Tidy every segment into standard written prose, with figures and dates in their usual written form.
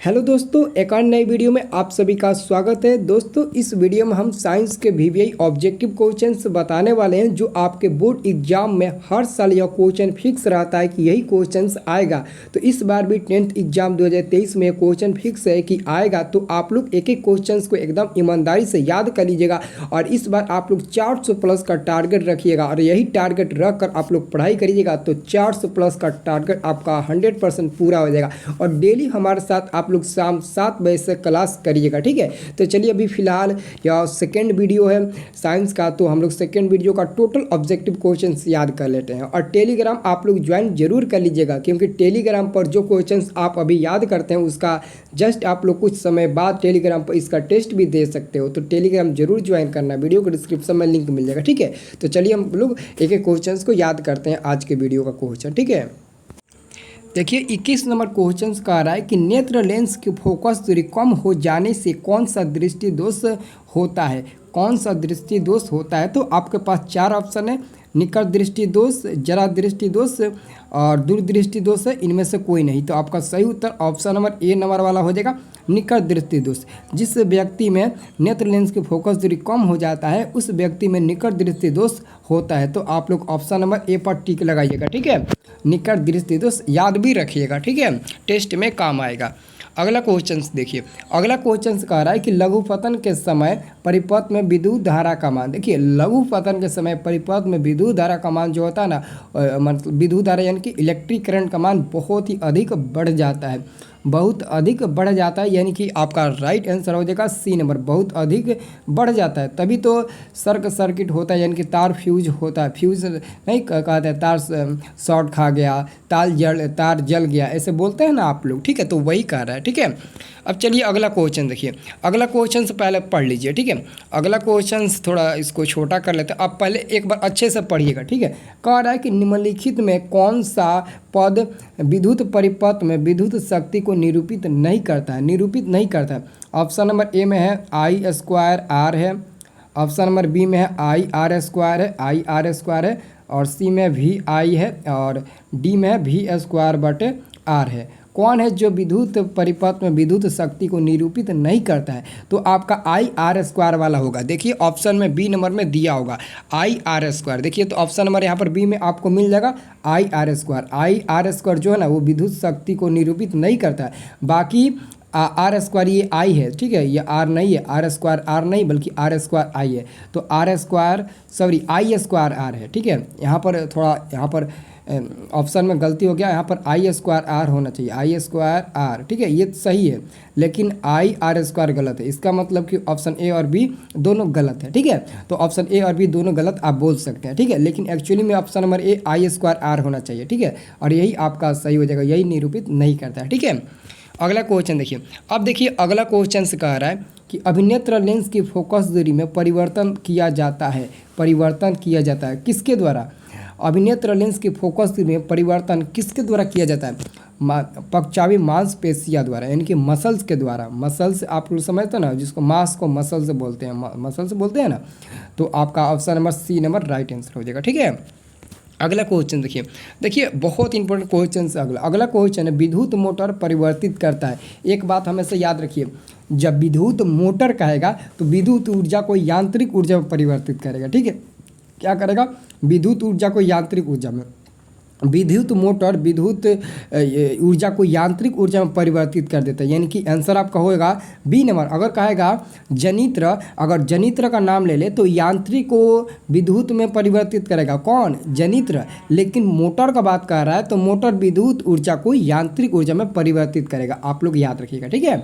Hello दोस्तों, एक और नई वीडियो में आप सभी का स्वागत है। दोस्तों, इस वीडियो में हम साइंस के वीवीआई ऑब्जेक्टिव क्वेश्चंस बताने वाले हैं जो आपके बोर्ड एग्जाम में हर साल यह क्वेश्चन फिक्स रहता है कि यही क्वेश्चंस आएगा। तो इस बार भी 10th एग्जाम 2023 में क्वेश्चन फिक्स है कि आएगा। तो आप लोग एक एक क्वेश्चन को एकदम ईमानदारी से याद कर लीजिएगा और इस बार आप लोग 400 प्लस का टारगेट रखिएगा और यही टारगेट रख कर आप लोग पढ़ाई करिएगा तो 400 प्लस का टारगेट आपका 100% पूरा हो जाएगा। और डेली हमारे साथ आप लोग शाम 7 बजे से क्लास करिएगा, ठीक है। तो चलिए, अभी फिलहाल यह सेकेंड वीडियो है साइंस का, तो हम लोग सेकेंड वीडियो का टोटल ऑब्जेक्टिव क्वेश्चंस याद कर लेते हैं। और टेलीग्राम आप लोग ज्वाइन जरूर कर लीजिएगा क्योंकि टेलीग्राम पर जो क्वेश्चंस आप अभी याद करते हैं उसका जस्ट आप लोग कुछ समय बाद टेलीग्राम पर इसका टेस्ट भी दे सकते हो। तो टेलीग्राम जरूर ज्वाइन करना, वीडियो के डिस्क्रिप्शन में लिंक मिल जाएगा, ठीक है। तो चलिए हम लोग एक एक क्वेश्चन को याद करते हैं आज के वीडियो का क्वेश्चन, ठीक है। देखिए 21 नंबर क्वेश्चन कह रहा है कि नेत्र लेंस की फोकस दूरी कम हो जाने से कौन सा दृष्टि दोष होता है। कौन सा दृष्टि दोष होता है? तो आपके पास 4 ऑप्शन है, निकट दृष्टि दोष, जरा दृष्टि दोष और दूरदृष्टि दोष है। इनमें से कोई नहीं। तो आपका सही उत्तर ऑप्शन नंबर ए नंबर वाला हो जाएगा, निकट दृष्टि दोष। जिस व्यक्ति में नेत्र लेंस की फोकस दूरी कम हो जाता है उस व्यक्ति में निकट दृष्टि दोष होता है। तो आप लोग ऑप्शन नंबर ए पर टिक लगाइएगा, ठीक है। निकट दृष्टि दोष याद भी रखिएगा, ठीक है, टेस्ट में काम आएगा। अगला क्वेश्चन देखिए, अगला क्वेश्चन कह रहा है कि लघुपतन के समय परिपथ में विद्युत धारा का मान। देखिए लघुपतन के समय परिपथ में विद्युत धारा का मान जो होता है ना, मतलब विद्युत धारा यानी कि इलेक्ट्रिक करंट का मान बहुत ही अधिक बढ़ जाता है, बहुत अधिक बढ़ जाता है। यानी कि आपका राइट आंसर हो जाएगा सी नंबर, बहुत अधिक बढ़ जाता है। तभी तो सर्किट होता है, यानी कि तार फ्यूज होता है। फ्यूज नहीं कहते हैं, तार शॉर्ट खा गया, तार जल गया, ऐसे बोलते हैं ना आप लोग, ठीक है। तो वही कह रहा है, ठीक है। अब चलिए अगला क्वेश्चन देखिए, अगला क्वेश्चन से पहले पढ़ लीजिए, ठीक है। अगला क्वेश्चन थोड़ा इसको छोटा कर लेते हैं, अब पहले एक बार अच्छे से पढ़िएगा, ठीक है। कह रहा है कि निम्नलिखित में कौन सा पद विद्युत परिपथ में विद्युत शक्ति को निरूपित नहीं करता है, निरूपित नहीं करता है। ऑप्शन नंबर ए में है I² है, ऑप्शन नंबर बी में है IR² है, IR² है, और सी में VI है, और डी में है V²/R है। कौन है जो विद्युत परिपथ में विद्युत शक्ति को निरूपित नहीं करता है? तो आपका IR² वाला होगा। देखिए ऑप्शन में बी नंबर में दिया होगा IR²। देखिए तो ऑप्शन नंबर यहाँ पर बी में आपको मिल जाएगा IR² जो है ना वो विद्युत शक्ति को निरूपित नहीं करता है। बाकी R² ये I है, ठीक है, ये R नहीं है, R² नहीं बल्कि R² I है। तो I² है, ठीक है। यहाँ पर थोड़ा यहाँ पर ऑप्शन में गलती हो गया, यहाँ पर I² होना चाहिए, I², ठीक है, ये सही है, लेकिन IR² गलत है। इसका मतलब कि ऑप्शन ए और बी दोनों गलत है, ठीक है। तो ऑप्शन ए और बी दोनों गलत आप बोल सकते हैं, ठीक है, लेकिन एक्चुअली में ऑप्शन नंबर ए I² होना चाहिए, ठीक है, और यही आपका सही हो जाएगा, यही निरूपित नहीं करता है, ठीक है। अगला क्वेश्चन देखिए, अब देखिए अगला क्वेश्चन से कह रहा है कि अभिनेत्र लेंस की फोकस दूरी में परिवर्तन किया जाता है, परिवर्तन किया जाता है किसके द्वारा? अभिनेत्र लेंस की फोकस दूरी में परिवर्तन किसके द्वारा किया जाता है? पक्षावी मांसपेशियां द्वारा, यानी कि मसल्स के द्वारा। मसल्स आप लोग समझते हैं ना, जिसको मांस को मसल्स बोलते हैं, मसल्स बोलते हैं ना। तो आपका option number C number right answer हो जाएगा, ठीक है। अगला क्वेश्चन देखिए बहुत इंपॉर्टेंट क्वेश्चन है अगला क्वेश्चन है, विद्युत मोटर परिवर्तित करता है। एक बात हमेशा याद रखिए, जब विद्युत मोटर कहेगा तो विद्युत ऊर्जा को यांत्रिक ऊर्जा में परिवर्तित करेगा, ठीक है। क्या करेगा? विद्युत ऊर्जा को यांत्रिक ऊर्जा में, विद्युत मोटर विद्युत ऊर्जा को यांत्रिक ऊर्जा में परिवर्तित कर देता है। यानी कि आंसर आपका होगा बी नंबर। अगर कहेगा जनित्र, अगर जनित्र का नाम ले ले तो यांत्रिक को विद्युत में परिवर्तित करेगा, कौन? जनित्र। लेकिन मोटर का बात कर रहा है तो मोटर विद्युत ऊर्जा को यांत्रिक ऊर्जा में परिवर्तित करेगा, आप लोग याद रखिएगा, ठीक है।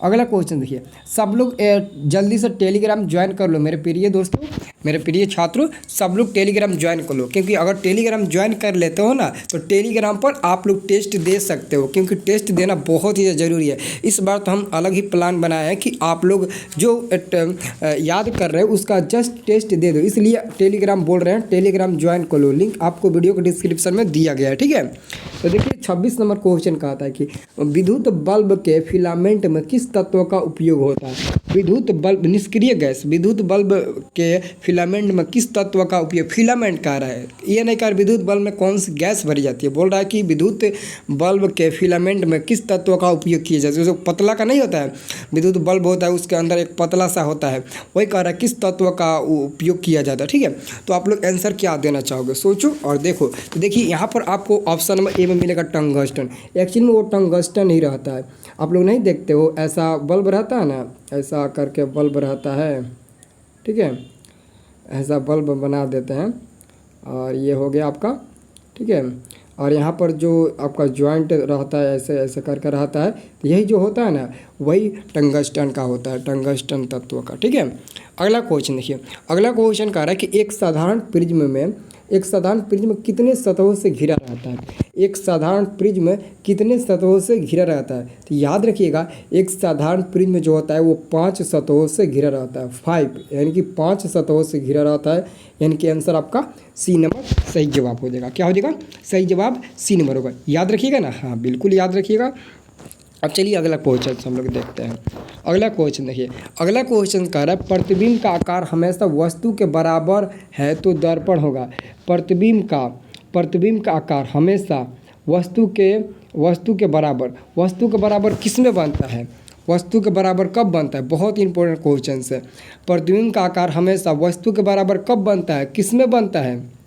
अगला क्वेश्चन देखिए, सब लोग जल्दी से टेलीग्राम ज्वाइन कर लो मेरे प्रिय दोस्तों, मेरे प्रिय छात्रों, सब लोग टेलीग्राम ज्वाइन कर लो, क्योंकि अगर टेलीग्राम ज्वाइन कर लेते हो ना तो टेलीग्राम पर आप लोग टेस्ट दे सकते हो, क्योंकि टेस्ट देना बहुत ही ज़रूरी है। इस बार तो हम अलग ही प्लान बनाए हैं कि आप लोग जो याद कर रहे हो उसका जस्ट टेस्ट दे दो, इसलिए टेलीग्राम बोल रहे हैं, टेलीग्राम ज्वाइन कर लो। लिंक आपको वीडियो के डिस्क्रिप्शन में दिया गया है, ठीक है। तो देखिए 26 नंबर क्वेश्चन कहता है कि विद्युत बल्ब के फिलामेंट में किस तत्व का उपयोग होता है? विद्युत बल्ब, निष्क्रिय गैस, विद्युत बल्ब के फिलामेंट में किस तत्व का उपयोग, फिलामेंट कह रहा है, ये नहीं कह रहा विद्युत बल्ब में कौन सी गैस भरी जाती है, बोल रहा है कि विद्युत बल्ब के फिलामेंट में किस तत्व का उपयोग किया जाता है। जो पतला का नहीं होता है विद्युत बल्ब होता है, उसके अंदर एक पतला सा होता है, वही कह रहा है किस तत्व का उपयोग किया जाता है। ठीक है, तो आप लोग आंसर क्या देना चाहोगे, सोचो और देखो। तो देखिए यहाँ पर आपको ऑप्शन नंबर ए में मिलेगा टंगस्टन। एक्चुअली में वो टंगस्टन ही रहता है, आप लोग नहीं देखते हो, ऐसा बल्ब रहता है ना, ऐसा करके बल्ब रहता है, ठीक है, ऐसा बल्ब बना देते हैं और ये हो गया आपका, ठीक है। और यहाँ पर जो आपका जॉइंट रहता है ऐसे ऐसे करके रहता है, तो यही जो होता है ना वही टंगस्टन का होता है, टंगस्टन तत्व का। ठीक है, अगला क्वेश्चन देखिए। अगला क्वेश्चन कह रहा है कि एक साधारण प्रिज्म कितने सतहों से घिरा रहता है। एक साधारण प्रिज्म कितने सतहों से घिरा रहता है, तो याद रखिएगा एक साधारण प्रिज्म जो होता है वो 5 सतहों से घिरा रहता है, 5 यानी कि 5 सतहों से घिरा रहता है, यानी कि आंसर आपका सी नंबर सही जवाब हो जाएगा। क्या हो जाएगा, सही जवाब सी नंबर होगा, याद रखिएगा ना, हाँ बिल्कुल याद रखिएगा। अब चलिए अगला क्वेश्चन हम लोग देखते हैं। अगला क्वेश्चन देखिए, अगला क्वेश्चन कह रहा है प्रतिबिंब का आकार हमेशा वस्तु के बराबर है तो दर्पण होगा। प्रतिबिंब का आकार हमेशा वस्तु के बराबर किस में बनता है, वस्तु के बराबर कब बनता है, बहुत इंपॉर्टेंट क्वेश्चन है। प्रतिबिंब का आकार हमेशा वस्तु के बराबर कब बनता है, किस में बनता है,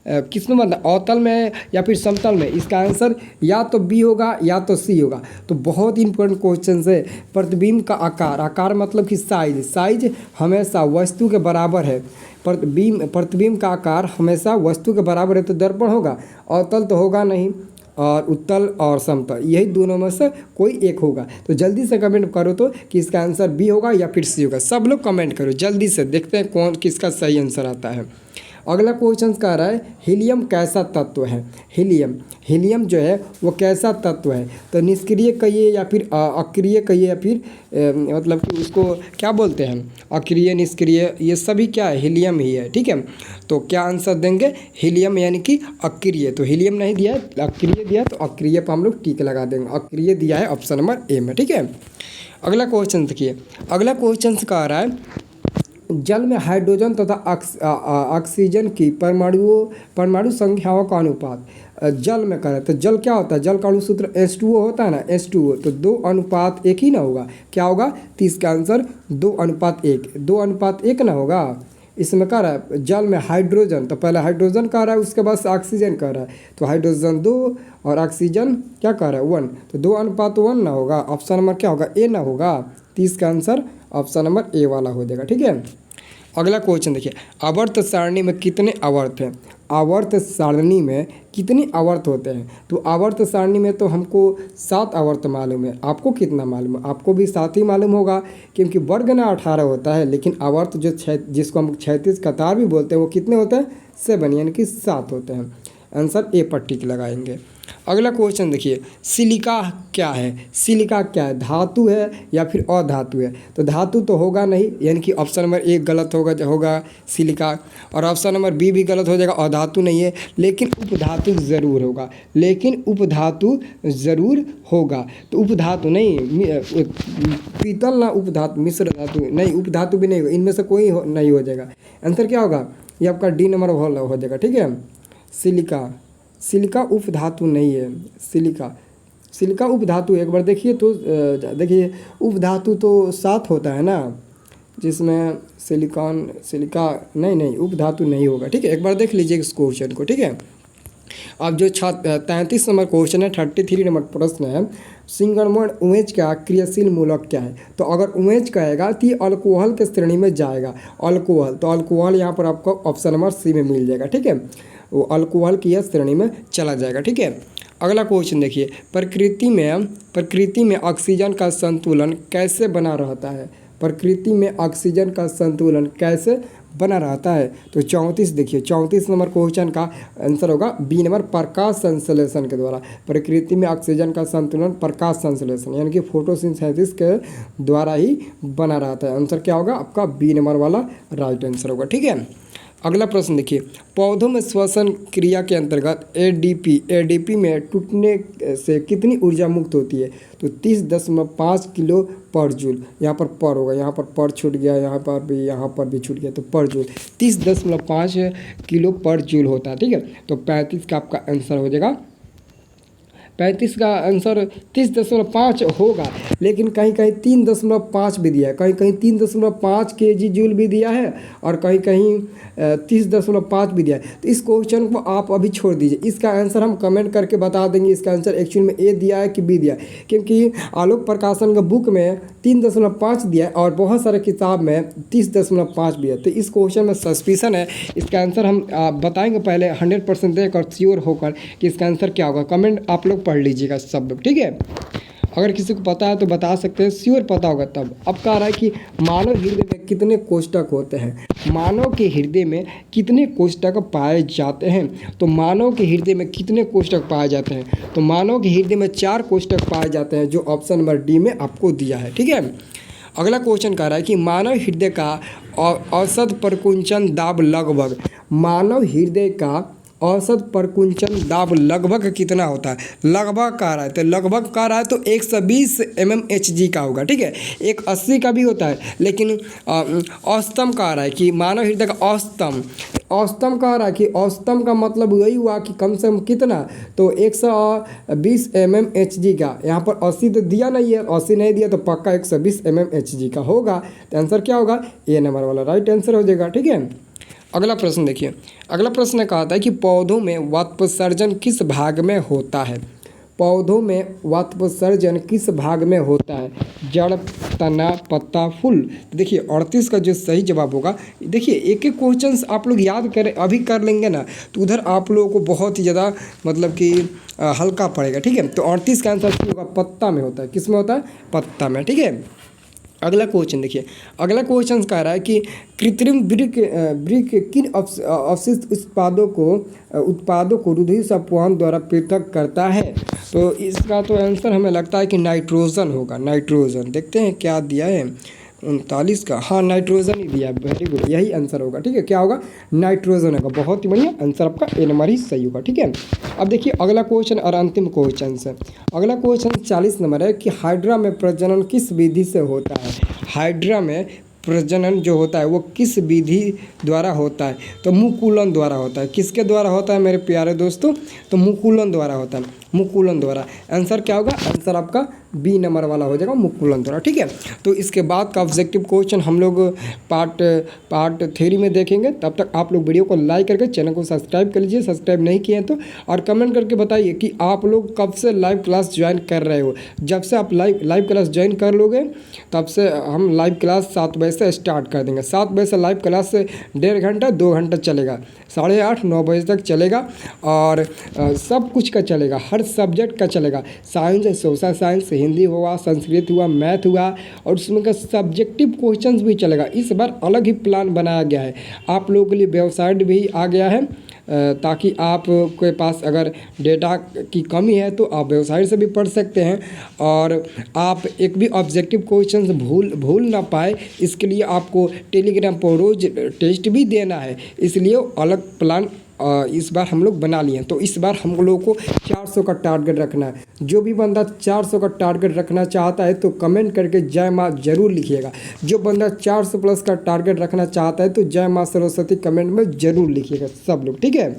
किस में बनता है, अवतल में या फिर समतल में। इसका आंसर या तो बी होगा या तो सी होगा। तो बहुत इंपॉर्टेंट क्वेश्चन है। प्रतिबिंब का आकार मतलब कि साइज हमेशा वस्तु के बराबर है। प्रतिबिंब का आकार हमेशा वस्तु के बराबर है तो दर्पण होगा, अवतल तो होगा नहीं, और उत्तल और समतल यही दोनों में से कोई एक होगा। तो जल्दी से कमेंट करो तो कि इसका आंसर बी होगा या फिर सी होगा। सब लोग कमेंट करो जल्दी से, देखते हैं कौन किसका सही आंसर आता है। अगला क्वेश्चन कह रहा है हीलियम कैसा तत्व है। हीलियम जो है वो कैसा तत्व है, तो निष्क्रिय कहिए या फिर अक्रिय कहिए या फिर मतलब कि उसको क्या बोलते हैं, अक्रिय निष्क्रिय, ये सभी क्या है, हीलियम ही है। ठीक है, तो क्या आंसर देंगे, हीलियम यानी कि अक्रिय। तो हीलियम नहीं दिया है, अक्रिय दिया, तो अक्रिय पर हम लोग टिक लगा देंगे, अक्रिय दिया है ऑप्शन नंबर ए में। ठीक है, अगला क्वेश्चन देखिए। अगला क्वेश्चन कह रहा है जल में हाइड्रोजन तथा ऑक्सीजन की परमाणु संख्याओं का अनुपात। जल में करें तो जल क्या होता है, जल का अणुसूत्र H2O होता है ना, H2O, तो 2:1 ही ना होगा, क्या होगा, तो इसका आंसर 2:1 ना होगा। इसमें कह रहा है जल में हाइड्रोजन, तो पहले हाइड्रोजन कह रहा है, उसके बाद ऑक्सीजन कह रहा है, तो हाइड्रोजन 2 और ऑक्सीजन क्या कह रहा है 1, तो 2:1 ना होगा, ऑप्शन नंबर क्या होगा, ए ना होगा। तो इसका आंसर ऑप्शन नंबर ए वाला हो जाएगा। ठीक है, अगला क्वेश्चन देखिए। आवर्त सारणी में कितने आवर्त हैं, आवर्त सारणी में कितने आवर्त होते हैं, तो आवर्त सारणी में तो हमको 7 आवर्त मालूम है, आपको कितना मालूम है, आपको भी 7 ही मालूम होगा क्योंकि वर्ग ना 18 होता है, लेकिन आवर्त जो जिसको हम क्षैतिज कतार भी बोलते हैं वो कितने होते हैं, 7 यानी कि 7 होते हैं। आंसर ए पर टिक लगाएंगे। अगला क्वेश्चन देखिए, सिलिका क्या है, सिलिका क्या है, धातु है या फिर अधातु है, तो धातु तो होगा नहीं, यानी कि ऑप्शन नंबर ए गलत होगा सिलिका, और ऑप्शन नंबर बी भी गलत हो जाएगा, अधातु नहीं है, लेकिन उपधातु ज़रूर होगा, तो उपधातु नहीं, पीतल ना उपधातु, मिश्र धातु नहीं, उपधातु भी नहीं होगा, इनमें से कोई नहीं हो जाएगा। आंसर क्या होगा, ये आपका डी नंबर हो जाएगा। ठीक है, सिलिका उपधातु नहीं है, सिलिका उपधातु, एक बार देखिए तो देखिए उपधातु तो 7 होता है ना, जिसमें सिलिका नहीं उपधातु नहीं होगा। ठीक है, एक बार देख लीजिए इस क्वेश्चन को। ठीक है, अब जो 33 नंबर क्वेश्चन है, 33 नंबर प्रश्न है, सिंगलमोड उमेज का क्रियाशील मूलक क्या है, तो अगर उमेज कहेगा तो ये अल्कोहल के श्रेणी में जाएगा, अल्कोहल, तो अल्कोहल यहाँ पर आपको ऑप्शन नंबर सी में मिल जाएगा। ठीक है, वो अल्कोहल की श्रेणी में चला जाएगा। ठीक है, अगला क्वेश्चन देखिए, प्रकृति में ऑक्सीजन का संतुलन कैसे बना रहता है, प्रकृति में ऑक्सीजन का संतुलन कैसे बना रहता है, तो 34 देखिए, 34 नंबर क्वेश्चन का आंसर होगा बी नंबर, प्रकाश संश्लेषण के द्वारा। प्रकृति में ऑक्सीजन का संतुलन प्रकाश संश्लेषण यानी कि फोटोसिंथेसिस के द्वारा ही बना रहता है। आंसर क्या होगा आपका बी नंबर वाला राइट आंसर होगा। ठीक है, अगला प्रश्न देखिए, पौधों में श्वसन क्रिया के अंतर्गत एडीपी में टूटने से कितनी ऊर्जा मुक्त होती है? तो 30.5 किलो पर जूल। यहाँ पर होगा, यहाँ पर छूट गया, यहाँ पर भी छूट गया, तो पर जूल 30.5 किलो पर जूल होता है। ठीक है, तो 35 का आपका आंसर हो जाएगा। 35 का आंसर 30.5 होगा, लेकिन कहीं कहीं 3.5 भी दिया है, कहीं कहीं 3.5 kg जूल भी दिया है और कहीं कहीं 30.5 भी दिया है। तो इस क्वेश्चन को आप अभी छोड़ दीजिए, इसका आंसर हम कमेंट करके बता देंगे इसका आंसर एक्चुअल में ए दिया है कि बी दिया है, क्योंकि आलोक प्रकाशन का बुक में 3.5 दिया है और बहुत सारे किताब में 30.5 भी है। तो इस क्वेश्चन में सस्पिशन है, इसका आंसर हम बताएंगे पहले 100% देख और श्योर होकर कि इसका आंसर क्या होगा। कमेंट आप लोग पढ़ लीजिएगा सब लोग, ठीक है। अगर किसी को पता है तो बता सकते हैं, श्योर पता होगा तब। अब कह रहा है कि मानव हृदय में कितने कोष्ठक होते हैं? मानव के हृदय में कितने कोष्ठक पाए जाते हैं? तो मानव के हृदय में कितने कोष्ठक पाए जाते हैं? तो मानव के हृदय में 4 कोष्ठक पाए जाते हैं, जो ऑप्शन नंबर डी में आपको दिया है, ठीक है। अगला क्वेश्चन कह रहा है कि मानव हृदय का औसत प्रकुंचन दाब लगभग, मानव हृदय का औसत प्रकुंचन दाब लगभग कितना होता है? लगभग कह रहा है, तो लगभग कह रहा है तो 120 mmHg का होगा, ठीक है। एक 80 का भी होता है, लेकिन औसतम कह रहा है कि मानव हृदय का औसतम कह रहा है कि औसतम का मतलब वही हुआ कि कम से कम कितना, तो 120 mmHg का। यहाँ पर 80 तो दिया नहीं है, 80 नहीं दिया तो पक्का 120 mmHg का होगा। तो आंसर क्या होगा? ए नंबर वाला राइट आंसर हो जाएगा, ठीक है। अगला प्रश्न देखिए, अगला प्रश्न कहता है कि पौधों में वाष्पोत्सर्जन किस भाग में होता है? पौधों में वाष्पोत्सर्जन किस भाग में होता है? जड़, तना, पत्ता, फूल। देखिए 38 का जो सही जवाब होगा, देखिए एक एक क्वेश्चन आप लोग याद करें, अभी कर लेंगे ना तो उधर आप लोगों को बहुत ही ज़्यादा मतलब कि हल्का पड़ेगा, ठीक है। तो 38 का आंसर होगा पत्ता में होता है। किस में होता है? पत्ता में, ठीक है। अगला क्वेश्चन देखिए, अगला क्वेश्चन कह रहा है कि कृत्रिम वृक्क किन अवशिष्ट उत्पादों को रुधिर अपवाहन द्वारा पृथक करता है? तो इसका तो आंसर हमें लगता है कि नाइट्रोजन होगा। नाइट्रोजन देखते हैं क्या दिया है 39 का, हाँ नाइट्रोजन ही दिया है, वेरी गुड, यही आंसर होगा, ठीक है। क्या होगा? नाइट्रोजन होगा, बहुत ही बढ़िया आंसर आपका ए नंबर ही सही होगा, ठीक है। अब देखिए अगला क्वेश्चन और अंतिम क्वेश्चन है। अगला क्वेश्चन 40 नंबर है कि हाइड्रा में प्रजनन किस विधि से होता है? हाइड्रा में प्रजनन जो होता है वो किस विधि द्वारा होता है? तो मुकुलन द्वारा होता है। किसके द्वारा होता है मेरे प्यारे दोस्तों? तो मुकुलन द्वारा होता है, मुकुलन द्वारा। आंसर क्या होगा? आंसर आपका बी नंबर वाला हो जाएगा, मुकुलन द्वारा, ठीक है। तो इसके बाद का ऑब्जेक्टिव क्वेश्चन हम लोग पार्ट 3 में देखेंगे। तब तक आप लोग वीडियो को लाइक करके चैनल को सब्सक्राइब कर लीजिए, सब्सक्राइब नहीं किए हैं तो, और कमेंट करके बताइए कि आप लोग कब से लाइव क्लास ज्वाइन कर रहे हो। जब से आप लाइव क्लास ज्वाइन कर लोगे तब से हम लाइव क्लास 7 बजे से स्टार्ट कर देंगे। 7 बजे से लाइव क्लास से 1.5 घंटा 2 घंटा चलेगा, 8:30 9 बजे तक चलेगा, और सब कुछ का चलेगा, हर सब्जेक्ट का चलेगा। साइंस, सोशल साइंस, हिंदी हुआ, संस्कृत हुआ, मैथ हुआ, और उसमें का सब्जेक्टिव क्वेश्चंस भी चलेगा। इस बार अलग ही प्लान बनाया गया है, आप लोगों के लिए वेबसाइट भी आ गया है, ताकि आप के पास अगर डेटा की कमी है तो आप वेबसाइट से भी पढ़ सकते हैं, और आप एक भी ऑब्जेक्टिव क्वेश्चंस भूल ना पाए, इसके लिए आपको टेलीग्राम पर रोज़ टेस्ट भी देना है, इसलिए अलग प्लान इस बार हम लोग बना लिए हैं। तो इस बार हम लोगों को 400 का टारगेट रखना है। जो भी बंदा 400 का टारगेट रखना चाहता है तो कमेंट करके जय माँ जरूर लिखिएगा। जो बंदा 400 प्लस का टारगेट रखना चाहता है तो जय माँ सरस्वती कमेंट में ज़रूर लिखिएगा सब लोग, ठीक है।